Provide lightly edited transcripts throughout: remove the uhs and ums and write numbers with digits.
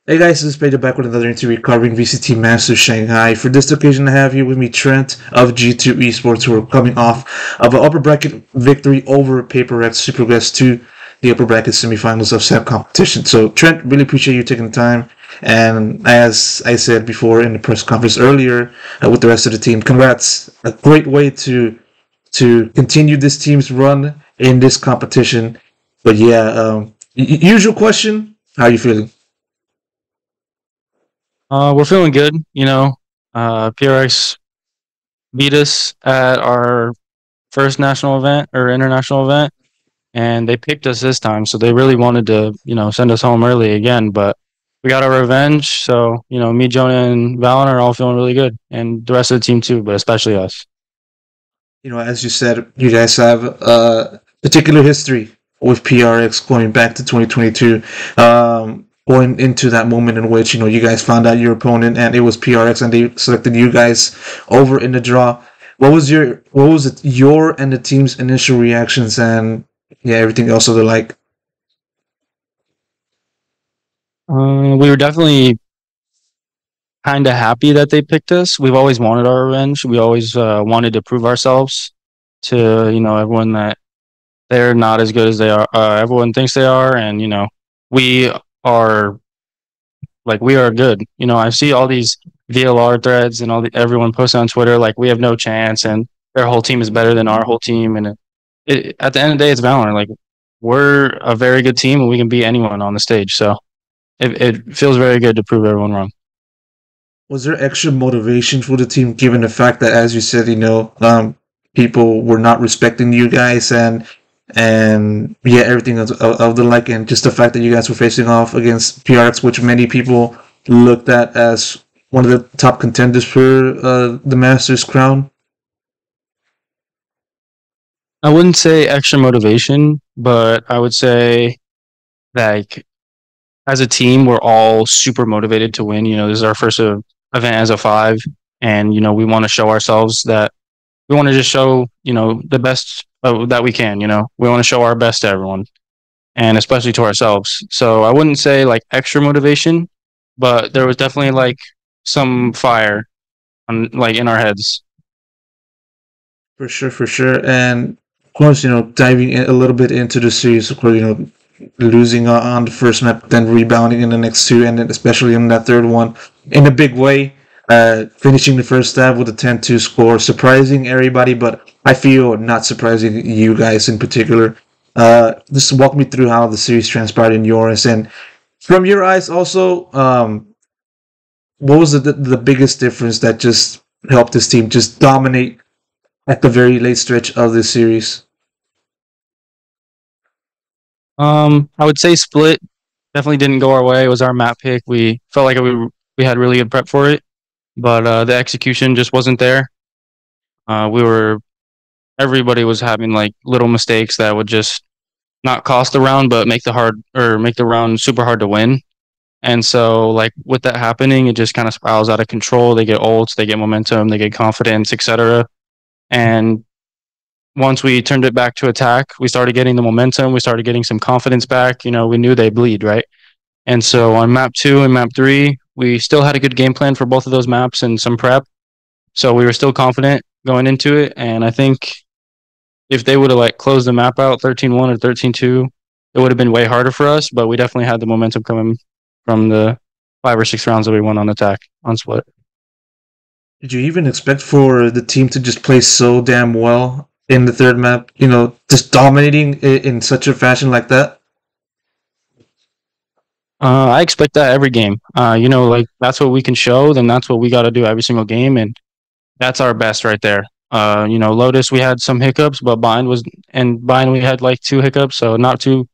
Hey guys, this is Pedro back with another interview covering VCT Masters Shanghai. For this occasion, I have here with me Trent of G2 Esports, who are coming off of an upper bracket victory over PRX to progress to the upper bracket semifinals of said competition. So, Trent, really appreciate you taking the time. And as I said before in the press conference earlier with the rest of the team, congrats! A great way to continue this team's run in this competition. But yeah, usual question: how are you feeling? We're feeling good. PRX beat us at our first national event or international event, and they picked us this time. So they really wanted to, send us home early again. But we got our revenge. So, me, Jonah, and valyn are all feeling really good, and the rest of the team too, but especially us. As you said, you guys have a particular history with PRX going back to 2022, going into that moment in which, you guys found out your opponent and it was PRX and they selected you guys over in the draw. What was your and the team's initial reactions and yeah, everything else of the like? We were definitely kind of happy that they picked us. We've always wanted our revenge. We always wanted to prove ourselves to, everyone that they're not as good as they are. Everyone thinks they are, and we are we are good. I see all these VLR threads and everyone posting on Twitter like we have no chance, and their whole team is better than our whole team. And at the end of the day, it's Valorant. Like we're a very good team, and we can beat anyone on the stage. So it feels very good to prove everyone wrong. Was there extra motivation for the team given the fact that, as you said, people were not respecting you guys and yeah, everything of the like, and just the fact that you guys were facing off against PRX, which many people looked at as one of the top contenders for the Masters crown. I wouldn't say extra motivation, but I would say like as a team, we're all super motivated to win. This is our first event as a five, and we want to show ourselves that we want to just show the best that we can. We want to show our best to everyone, and especially to ourselves. So I wouldn't say like extra motivation, but there was definitely like some fire on like in our heads. For sure, for sure. And of course, diving in a little bit into the series, of course, losing on the first map, then rebounding in the next two, and then especially in that third one in a big way. Finishing the first half with a 10-2 score, surprising everybody, but I feel not surprising you guys in particular. Just walk me through how the series transpired in yours, and from your eyes also, what was the biggest difference that just helped this team just dominate at the very late stretch of this series? I would say split definitely didn't go our way. It was our map pick. We felt like we had really good prep for it, but the execution just wasn't there. We were everybody was having like little mistakes that would just not cost the round, but make the round super hard to win. And so, like with that happening, it just kind of spirals out of control. They get ults, they get momentum, they get confidence, etc. And once we turned it back to attack, we started getting the momentum. We started getting some confidence back. We knew they bleed, right? And so on map two and map three, we still had a good game plan for both of those maps and some prep. So we were still confident going into it. And I think if they would have like closed the map out 13-1 or 13-2, it would have been way harder for us. But we definitely had the momentum coming from the 5 or 6 rounds that we won on attack on split. Did you even expect for the team to just play so damn well in the third map? Just dominating in such a fashion like that? I expect that every game. Like that's what we can show, then that's what we got to do every single game, and that's our best right there. Lotus we had some hiccups, but Bind we had like 2 hiccups, so not too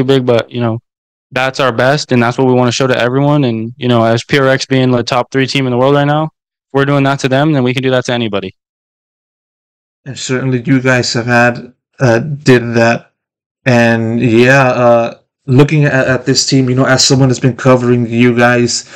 big, but that's our best, and that's what we want to show to everyone. And as PRX being the top 3 team in the world right now, if we're doing that to them, then we can do that to anybody. And certainly you guys have had did that. And yeah, looking at this team, as someone that's been covering you guys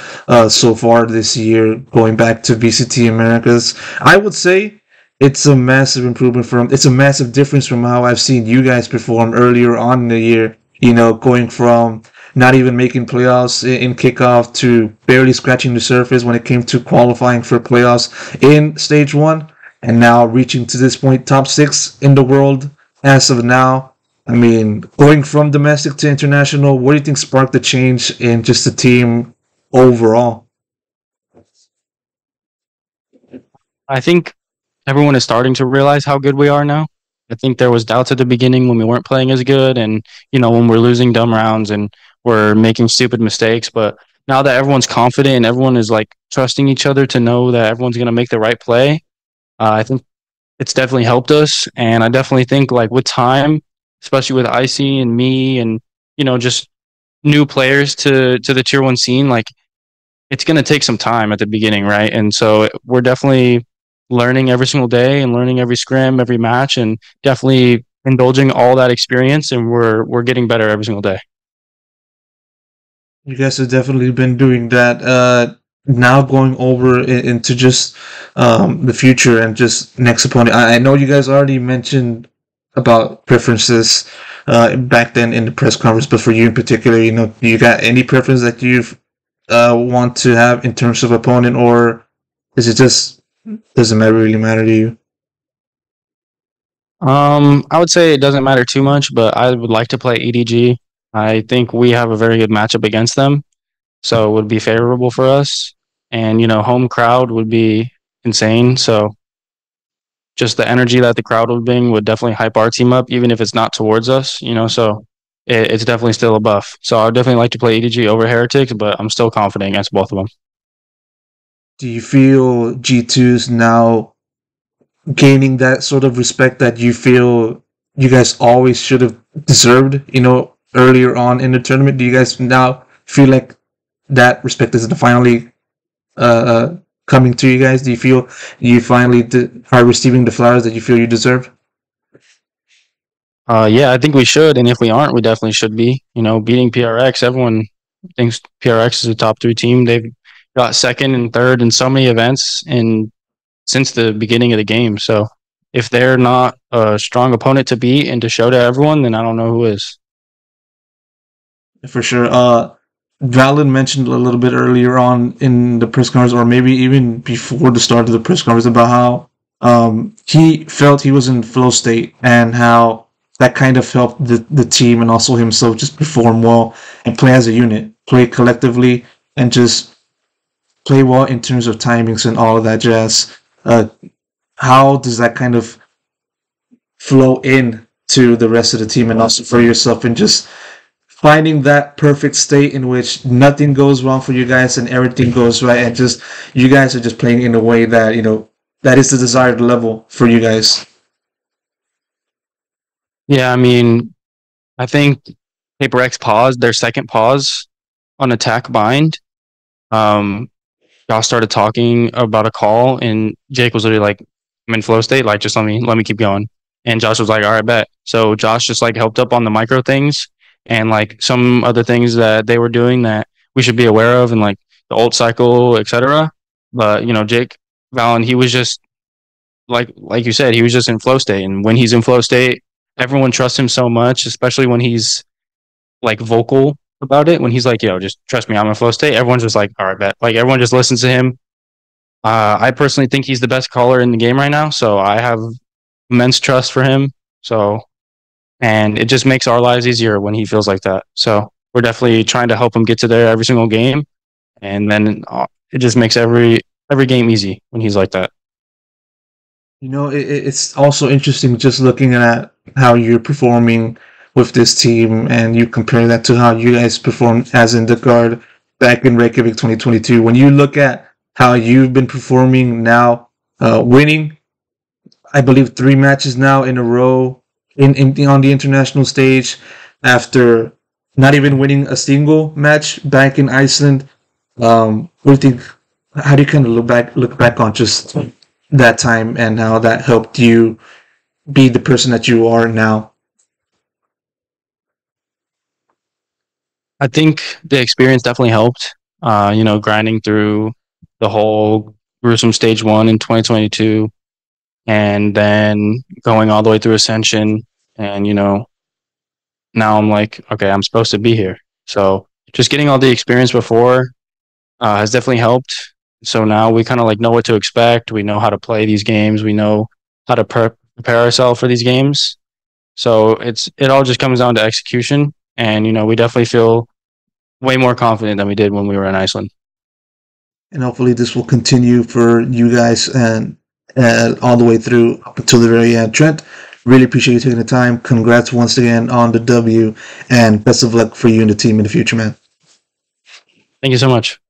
so far this year, going back to VCT Americas, I would say it's a massive improvement it's a massive difference from how I've seen you guys perform earlier on in the year. Going from not even making playoffs in kickoff to barely scratching the surface when it came to qualifying for playoffs in stage one, and now reaching to this point top six in the world as of now. I mean, going from domestic to international, what do you think sparked the change in just the team overall? I think everyone is starting to realize how good we are now. I think there was doubts at the beginning when we weren't playing as good, and when we're losing dumb rounds and we're making stupid mistakes. But now that everyone's confident and everyone is like trusting each other to know that everyone's going to make the right play, I think it's definitely helped us. And I definitely think like with time, especially with Icy and me, and just new players to the tier one scene, like it's going to take some time at the beginning, right? And so we're definitely learning every single day and learning every scrim, every match, and definitely indulging all that experience. And we're getting better every single day. You guys have definitely been doing that. Now going over into just the future and just next opponent. I know you guys already mentioned about preferences back then in the press conference, but for you in particular, do you got any preference that you want to have in terms of opponent, or is it just doesn't matter really matter to you? I would say it doesn't matter too much, but I would like to play EDG. I think we have a very good matchup against them, so it would be favorable for us. And home crowd would be insane. So just the energy that the crowd would bring would definitely hype our team up, even if it's not towards us. So it's definitely still a buff. So I would definitely like to play EDG over Heretics, but I'm still confident against both of them. Do you feel G2's now gaining that sort of respect that you feel you guys always should have deserved, earlier on in the tournament? Do you guys now feel like that respect is finally coming to you guys? Do you feel you finally are receiving the flowers that you feel you deserve? Yeah, I think we should, and if we aren't, we definitely should be. Beating PRX, everyone thinks PRX is a top three team. They've got second and third in so many events and since the beginning of the game. So if they're not a strong opponent to beat and to show to everyone, then I don't know who is. For sure. Valyn mentioned a little bit earlier on in the press conference, or maybe even before the start of the press conference, about how he felt he was in flow state and how that kind of helped the team and also himself just perform well and play as a unit, play collectively, and just play well in terms of timings and all of that jazz. How does that kind of flow in to the rest of the team and also for yourself, and just finding that perfect state in which nothing goes wrong for you guys and everything goes right, and just you guys are just playing in a way that that is the desired level for you guys? Yeah, I mean, I think Paper X paused their second pause on attack bind. Um, Y'all started talking about a call, and Jake was literally like, "I'm in flow state. Like, just let me keep going." And Josh was like, "All right, bet." So Josh just like helped up on the micro things and like some other things that they were doing that we should be aware of, and like the ult cycle, etc. But Jake Valen, he was just like you said, he was just in flow state, and when he's in flow state, everyone trusts him so much, especially when he's like vocal about it. When he's like, "Yo, just trust me, I'm in flow state." Everyone's just like, "All right, bet." Like everyone just listens to him. I personally think he's the best caller in the game right now, so I have immense trust for him. So, and it just makes our lives easier when he feels like that. So, we're definitely trying to help him get to there every single game, and then it just makes every game easy when he's like that. It's also interesting just looking at how you're performing with this team, and you compare that to how you guys performed as in the guard back in Reykjavik 2022. When you look at how you've been performing now, winning, I believe, three matches now in a row in on the international stage after not even winning a single match back in Iceland. What do you think? How do you kind of look back on just that time and how that helped you be the person that you are now? I think the experience definitely helped. Grinding through the whole gruesome stage one in 2022, and then going all the way through Ascension, and now I'm like, okay, I'm supposed to be here. So just getting all the experience before has definitely helped. So now we kind of like know what to expect. We know how to play these games. We know how to prepare ourselves for these games. So it all just comes down to execution, and we definitely feel way more confident than we did when we were in Iceland. And hopefully this will continue for you guys and all the way through up until the very end. Trent, really appreciate you taking the time. Congrats once again on the W, and best of luck for you and the team in the future, man. Thank you so much.